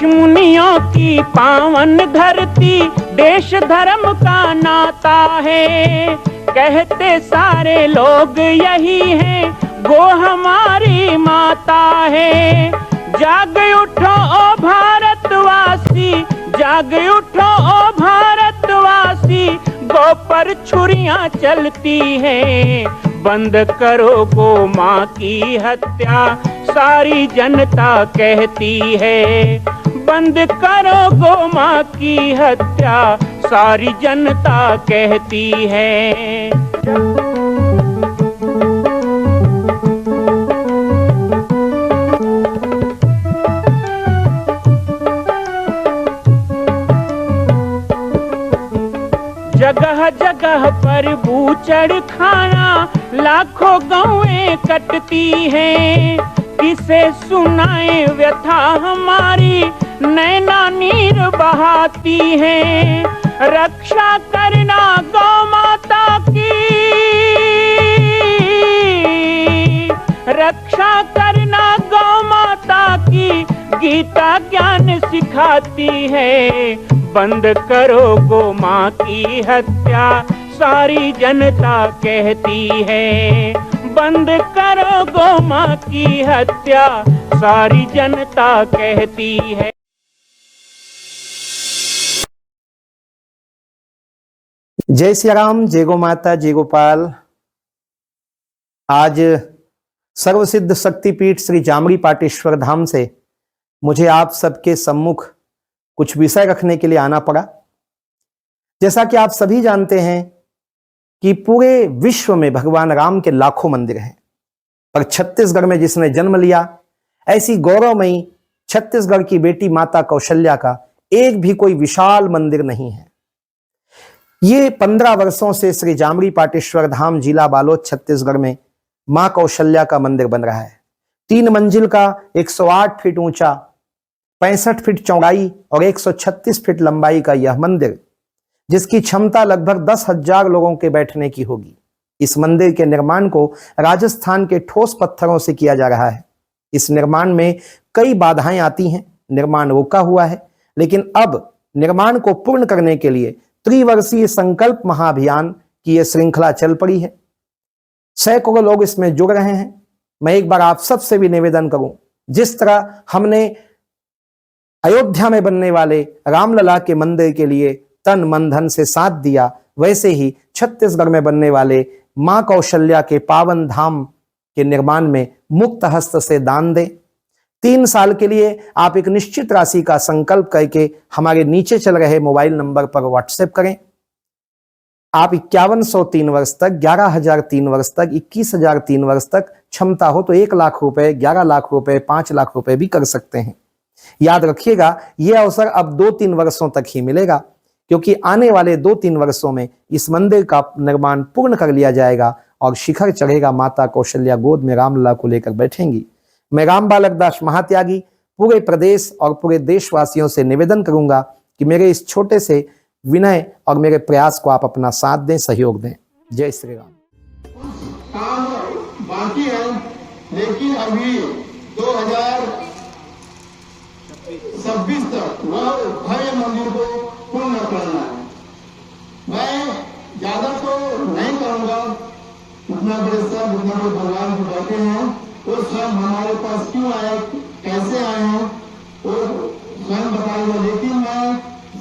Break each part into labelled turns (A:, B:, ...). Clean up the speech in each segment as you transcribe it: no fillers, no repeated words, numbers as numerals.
A: ऋषि मुनियों की पावन धरती, देश धर्म का नाता है। कहते सारे लोग यही हैं, गो हमारी माता है। जाग उठो ओ भारतवासी, जाग उठो ओ भारतवासी, गो पर छुरियां चलती हैं। बंद करो गो माँ की हत्या, सारी जनता कहती है। बंद करो गो माँ की हत्या, सारी जनता कहती है। जगह जगह पर बूचड़ खाना, लाखों गौएं कटती हैं। किसे सुनाए व्यथा हमारी, नैना नीर बहाती हैं। रक्षा करना गौ माता की, रक्षा करना गौ माता की, गीता ज्ञान सिखाती है। बंद करो गो माँ की हत्या, सारी जनता कहती है। बंद करो गो माँ की हत्या, सारी जनता कहती है।
B: जय श्री राम, जय गो माता, जय गोपाल। आज सर्वसिद्ध शक्तिपीठ श्री जामरी पाटेश्वर धाम से मुझे आप सबके सम्मुख कुछ विषय रखने के लिए आना पड़ा। जैसा कि आप सभी जानते हैं कि पूरे विश्व में भगवान राम के लाखों मंदिर हैं, पर छत्तीसगढ़ में जिसने जन्म लिया, ऐसी गौरवमयी छत्तीसगढ़ की बेटी माता कौशल्या का एक भी कोई विशाल मंदिर नहीं है। ये 15 वर्षों से श्री जामरी पाटेश्वर धाम, जिला बालोद, छत्तीसगढ़ में मां कौशल्या का मंदिर बन रहा है। 3 मंजिल का 108 फीट ऊंचा, 65 फीट चौड़ाई और 136 फीट लंबाई का यह मंदिर, जिसकी क्षमता लगभग 10,000 लोगों के बैठने की होगी। इस मंदिर के निर्माण को राजस्थान के ठोस पत्थरों से किया जा रहा है। इस निर्माण में कई बाधाएं आती हैं, निर्माण रुका हुआ है, लेकिन अब निर्माण को पूर्ण करने के लिए त्रिवर्षीय संकल्प महाअभियान की यह श्रृंखला चल पड़ी है। सैकड़ों लोग इसमें जुड़ रहे हैं। मैं एक बार आप सबसे भी निवेदन करूं, जिस तरह हमने अयोध्या में बनने वाले रामलला के मंदिर के लिए तन मन धन से साथ दिया, वैसे ही छत्तीसगढ़ में बनने वाले मां कौशल्या के पावन धाम के निर्माण में मुक्त हस्त से दान दें। 3 साल के लिए आप एक निश्चित राशि का संकल्प करके हमारे नीचे चल रहे मोबाइल नंबर पर व्हाट्सएप करें। आप 5103 वर्ष तक, 11,003 वर्ष तक, 21,003 वर्ष तक, क्षमता हो तो 1 लाख रुपए, 11 लाख रुपए, 5 लाख रुपए भी कर सकते हैं। याद रखिएगा, यह अवसर अब 2-3 वर्षों तक ही मिलेगा, क्योंकि आने वाले 2-3 वर्षों में इस मंदिर का निर्माण पूर्ण कर लिया जाएगा और शिखर चढ़ेगा। माता कौशल्या गोद में रामलला को लेकर बैठेंगी। मैं राम बालक दास महात्यागी पूरे प्रदेश और पूरे देशवासियों से निवेदन करूंगा कि मेरे इस छोटे से विनय और मेरे प्रयास को आप अपना साथ दें, सहयोग दें। जय श्री राम।
C: काम बाकी है, लेकिन अभी 2026 तक वह भव्य मंदिर को पूर्ण करना है। मैं ज्यादा तो नहीं करूंगा, उतना बड़े सब जितना बड़े भगवान को बैठे हैं वो सब हमारे पास क्यों आए, कैसे आए हैं वो स्वयं बताएंगे। लेकिन मैं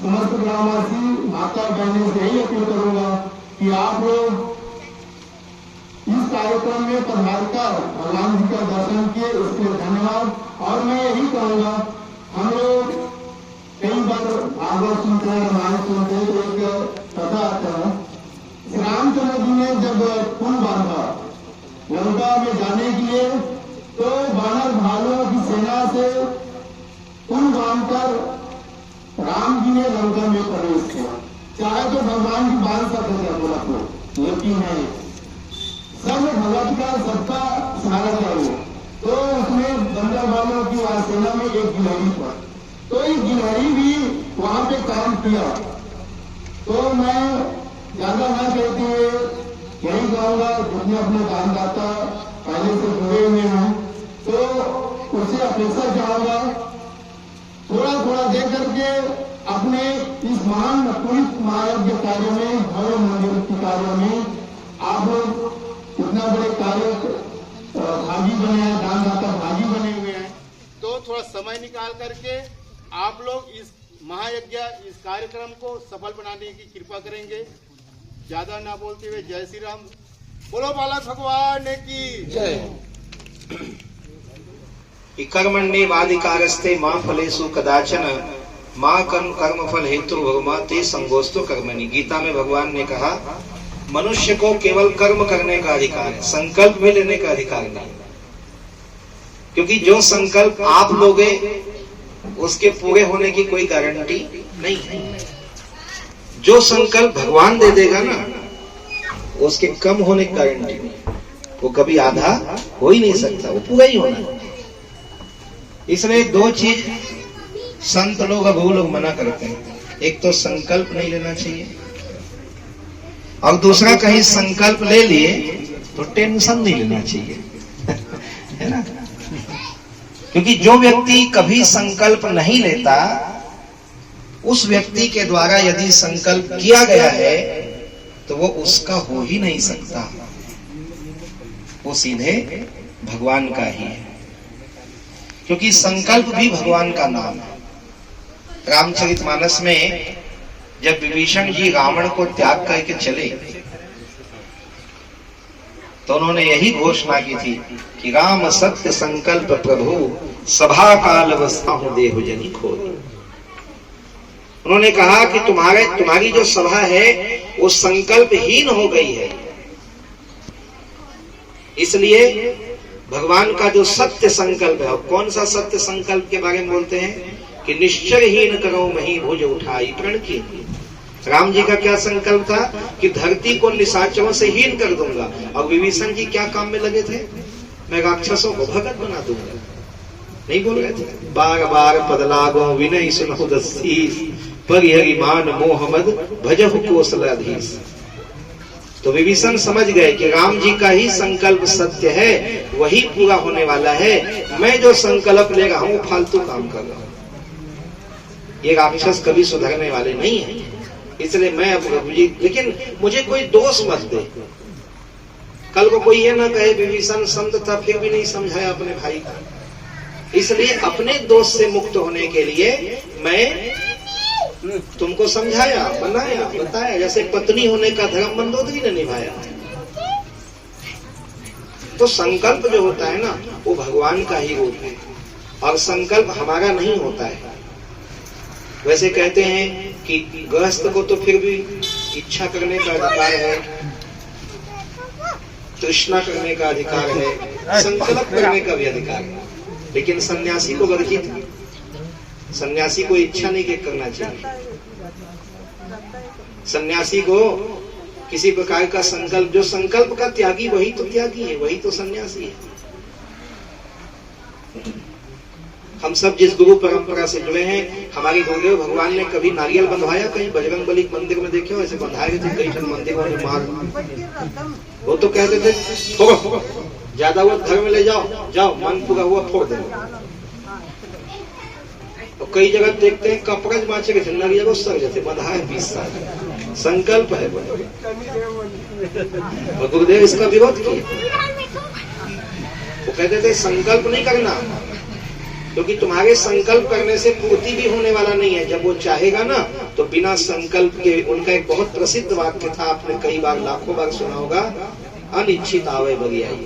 C: समस्त ग्रामवासी, माता बहनों से यही अपील करूंगा कि आप लोग इस कार्यक्रम में पधार कर भगवान जी का दर्शन किए, उसके लिए धन्यवाद। और मैं यही कहूंगा, हम लोग कई बार भागवत सुनते हैं, रामायण सुनते हैं, तो एक कथा आता है। रामचंद्र जी ने जब पुल बांधा लंका में जाने के लिए, तो वानर भालुओं की सेना से पुल बांधकर राम जी ने लंका में प्रवेश किया। चाहे तो भगवान की बात सकते थे बोला को, लेकिन नहीं, सब भगवत का सबका सहारा चाहिए। तो उसमें बंदर वालों की सेना में एक गिलहरी पर, तो एक गिलहरी भी वहां पे काम किया। तो मैं ज्यादा ना कहते हुए यही कहूंगा, जितने अपने दानदाता पहले से जुड़े हुए हैं, तो उससे अपेक्षा चाहूंगा थोड़ा थोड़ा इस महान पुलिस महायज्ञ कार्य में, भव्य मंदिर के कार्य में आप लोग इतना बड़े कार्य भागी बने हैं, दानदाता भागी बने हुए हैं, तो थोड़ा समय निकाल करके आप लोग इस महायज्ञ, इस कार्यक्रम को सफल बनाने की कृपा करेंगे। ज्यादा ना बोलते हुए जय श्री राम बोलो, बालक भगवान की जय।
D: कर्मण्येवाधिकारस्ते मां फलेषु कदाचन मां कर्म फल हेतु भगमा ते संगोस्तु कर्मणि। गीता में भगवान ने कहा मनुष्य को केवल कर्म करने का अधिकार है, संकल्प भी लेने का अधिकार नहीं, क्योंकि जो संकल्प आप लोगे उसके पूरे होने की कोई गारंटी नहीं है। जो संकल्प भगवान दे देगा ना, उसके कम होने की गारंटी नहीं, वो कभी आधा हो ही नहीं सकता, वो पूरा ही होना है। इसलिए दो चीज संत लोग और गुरु लोग मना करते हैं, एक तो संकल्प नहीं लेना चाहिए, और दूसरा कहीं संकल्प ले लिए तो टेंशन नहीं लेना चाहिए है ना। क्योंकि जो व्यक्ति कभी संकल्प नहीं लेता, उस व्यक्ति के द्वारा यदि संकल्प किया गया है तो वो उसका हो ही नहीं सकता, वो सीधे भगवान का ही है। क्योंकि संकल्प भी भगवान का नाम है। रामचरितमानस में जब विभीषण जी रावण को त्याग करके चले तो उन्होंने यही घोषणा की थी कि राम सत्य संकल्प प्रभु सभा काल अवस्था देहु जनि खोल। उन्होंने कहा कि तुम्हारी जो सभा है वो संकल्पहीन हो गई है, इसलिए भगवान का जो सत्य संकल्प है, कौन सा सत्य संकल्प के बारे में बोलते हैं कि निश्चयहीन करो मही भुज उठाई प्रण की। राम जी का क्या संकल्प था कि धरती को निशाचरों से हीन कर दूंगा, और विभीषण जी क्या काम में लगे थे, मैं राक्षसों को भगत बना दूंगा, नहीं बोल रहे थे। बार बार पद लागो विनय सुनहु दसीस परिहरि मान मोहम्मद भजहु कौशलाधीश। तो विभीषण समझ गए कि राम जी का ही संकल्प सत्य है, वही पूरा होने वाला है, मैं जो संकल्प ले रहा हूं फालतू काम कर रहा हूं, ये राक्षस कभी सुधरने वाले नहीं है, इसलिए मैं अब लेकिन मुझे कोई दोष मत दे। कल को कोई ये ना कहे विभीषण संत था फिर भी नहीं समझाया अपने भाई का। इसलिए अपने दोष से मुक्त होने के लिए मैं तुमको समझाया, बनाया, बताया। जैसे पत्नी होने का धर्म मंदोदरी ने निभाया। तो संकल्प जो होता है ना, वो भगवान का ही रूप है, और संकल्प हमारा नहीं होता है। वैसे कहते हैं कि गृहस्थ को तो फिर भी इच्छा करने का अधिकार है, तृष्णा करने का अधिकार है, संकल्प करने का भी अधिकार है, लेकिन सन्यासी को वर्जित है। सन्यासी को इच्छा नहीं करना चाहिए। सन्यासी को किसी प्रकार का संकल्प, जो संकल्प का त्यागी वही तो त्यागी है, वही तो सन्यासी है। हम सब जिस गुरु परंपरा से जुड़े हैं, हमारे गुरुदेव भगवान ने कभी नारियल बंधवाया कहीं बजरंगबली मंदिर में देखे हो ऐसे बंधाए थे कई जन मंदिरों में मार। वो तो कहते थे फोड़ो, ज्यादा हुआ घर में ले जाओ, जाओ मन पूरा हुआ फोड़ दे। तो कई जगह देखते हैं कपड़ा माचे के नारियल को सर जैसे बंधा है 20 साल, संकल्प है। गुरुदेव इसका विरोध किया। वो कहते थे संकल्प नहीं करना, क्योंकि तुम्हारे संकल्प करने से पूर्ति भी होने वाला नहीं है। जब वो चाहेगा ना तो बिना संकल्प के, उनका एक बहुत प्रसिद्ध वाक्य था, आपने कई बार लाखों बार सुना होगा, अनिच्छित आवे बगियाई।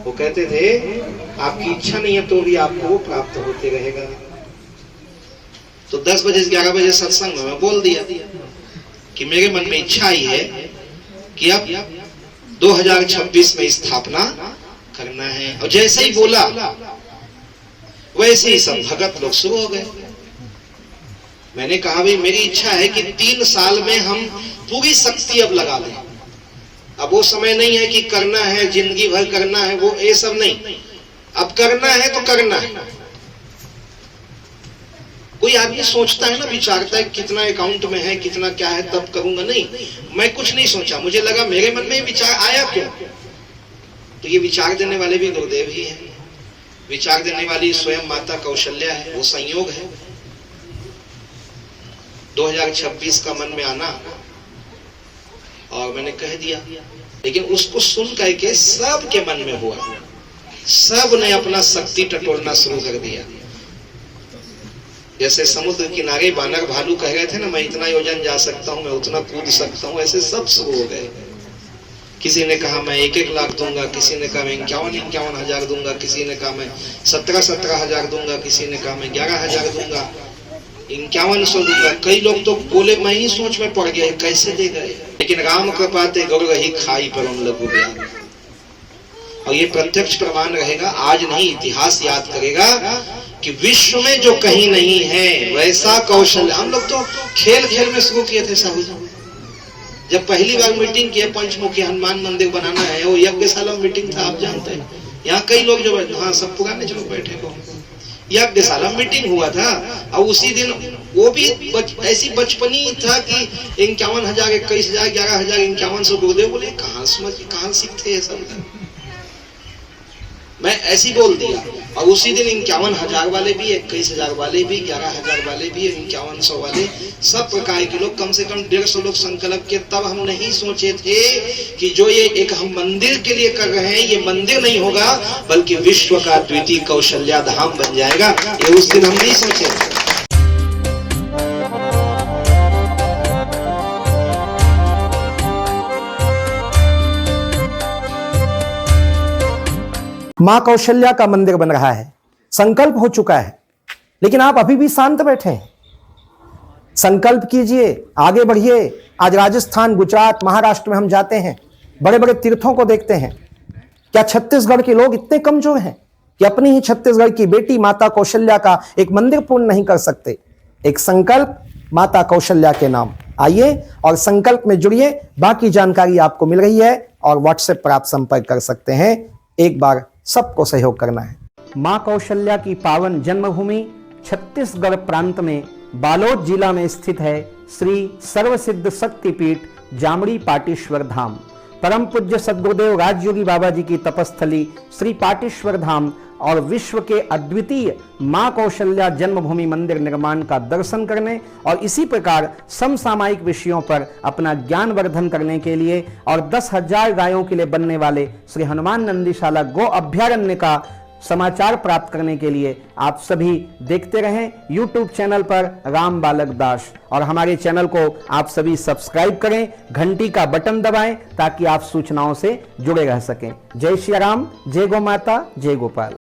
D: वो कहते थे आपकी इच्छा नहीं है तो भी आपको वो प्राप्त होते रहेगा। तो 10 बजे से 11 बजे सत्संग में मैं बोल दिया कि मेरे मन में इच्छा आई है कि अब 2026 में स्थापना करना है। और जैसे ही बोला वैसे ही सब भगत लोग शुरू हो गए। मैंने कहा भाई मेरी इच्छा है कि 3 साल में हम पूरी शक्ति अब लगा लें। अब वो समय नहीं है कि करना है जिंदगी भर करना है, वो ये सब नहीं। अब करना है तो करना है। कोई आदमी सोचता है ना, विचारता है कितना अकाउंट में है, कितना क्या है, तब करूंगा। नहीं, मैं कुछ नहीं सोचा, मुझे लगा मेरे मन में विचार आया क्यों, तो ये विचार देने वाले भी गुरुदेव ही हैं। विचार देने वाली स्वयं माता कौशल्या है, वो संयोग है। 2026 का मन में आना, और मैंने कह दिया, लेकिन उसको सुन करके सबके मन में हुआ, सब ने अपना शक्ति टटोलना शुरू कर दिया। जैसे समुद्र किनारे बानर भालू कह रहे थे ना, मैं इतना योजन जा सकता हूं, मैं उतना कूद सकता हूं, ऐसे सब शुरू हो गए। किसी ने कहा मैं 1-1 लाख दूंगा, किसी ने कहा मैं 51-51 हजार दूंगा, किसी ने कहा मैं 17-17 हजार दूंगा, किसी ने कहा मैं 11,000 दूंगा, 5100 दूंगा। कई लोग तो बोले, मैं ही सोच में पड़ गया कैसे दे गए। लेकिन राम कृपा ते गौर रही खाई परम लघु ज्ञान, और ये प्रत्यक्ष प्रमाण रहेगा, आज नहीं इतिहास याद करेगा कि विश्व में जो कहीं नहीं है वैसा कौशल। हम लोग तो खेल खेल में शुरू किए थे साहू जी, जब पहली बार मीटिंग किए पंचमुखी हनुमान मंदिर बनाना है, वो यज्ञशाला मीटिंग था, आप जानते हैं। यहाँ कई लोग जो, हाँ सब पुराने जो बैठे को, यज्ञशाला मीटिंग हुआ था, और उसी दिन वो भी ऐसी बचपनी था कि 51,000, 21,000, 11,000, 5100 गुरुदेव बोले, कहाँ सीखते हैं सब। मैं ऐसी बोल दिया, और उसी दिन 51,000 वाले भी, 21,000 वाले भी, 11,000 वाले भी, 5100 वाले, सब प्रकार के लोग, कम से कम 150 लोग संकल्प किए। तब हम नहीं सोचे थे कि जो ये एक हम मंदिर के लिए कर रहे हैं, ये मंदिर नहीं होगा बल्कि विश्व का द्वितीय कौशल्या धाम बन जाएगा, ये उस दिन हम नहीं सोचे थे।
B: मां कौशल्या का मंदिर बन रहा है, संकल्प हो चुका है, लेकिन आप अभी भी शांत बैठे हैं। संकल्प कीजिए, आगे बढ़िए। आज राजस्थान, गुजरात, महाराष्ट्र में हम जाते हैं, बड़े बड़े तीर्थों को देखते हैं। क्या छत्तीसगढ़ के लोग इतने कमजोर हैं कि अपनी ही छत्तीसगढ़ की बेटी माता कौशल्या का एक मंदिर पूर्ण नहीं कर सकते? एक संकल्प माता कौशल्या के नाम। आइए और संकल्प में जुड़िए। बाकी जानकारी आपको मिल रही है और व्हाट्सएप पर आप संपर्क कर सकते हैं। एक बार सबको सहयोग करना है। मां कौशल्या की पावन जन्मभूमि छत्तीसगढ़ प्रांत में बालोद जिला में स्थित है श्री सर्वसिद्ध शक्तिपीठ जामड़ी पाटेश्वर धाम। परम पूज्य सद्गुरुदेव राजयोगी बाबा जी की तपस्थली श्री पाटेश्वर धाम और विश्व के अद्वितीय मां कौशल्या जन्मभूमि मंदिर निर्माण का दर्शन करने और इसी प्रकार समसामयिक विषयों पर अपना ज्ञान वर्धन करने के लिए और 10,000 गायों के लिए बनने वाले श्री हनुमान नंदीशाला गो अभ्यारण्य का समाचार प्राप्त करने के लिए आप सभी देखते रहें YouTube चैनल पर राम बालक दास, और हमारे चैनल को आप सभी सब्सक्राइब करें, घंटी का बटन दबाएं ताकि आप सूचनाओं से जुड़े रह सकें। जय श्री राम, जय गौ माता, जय गोपाल।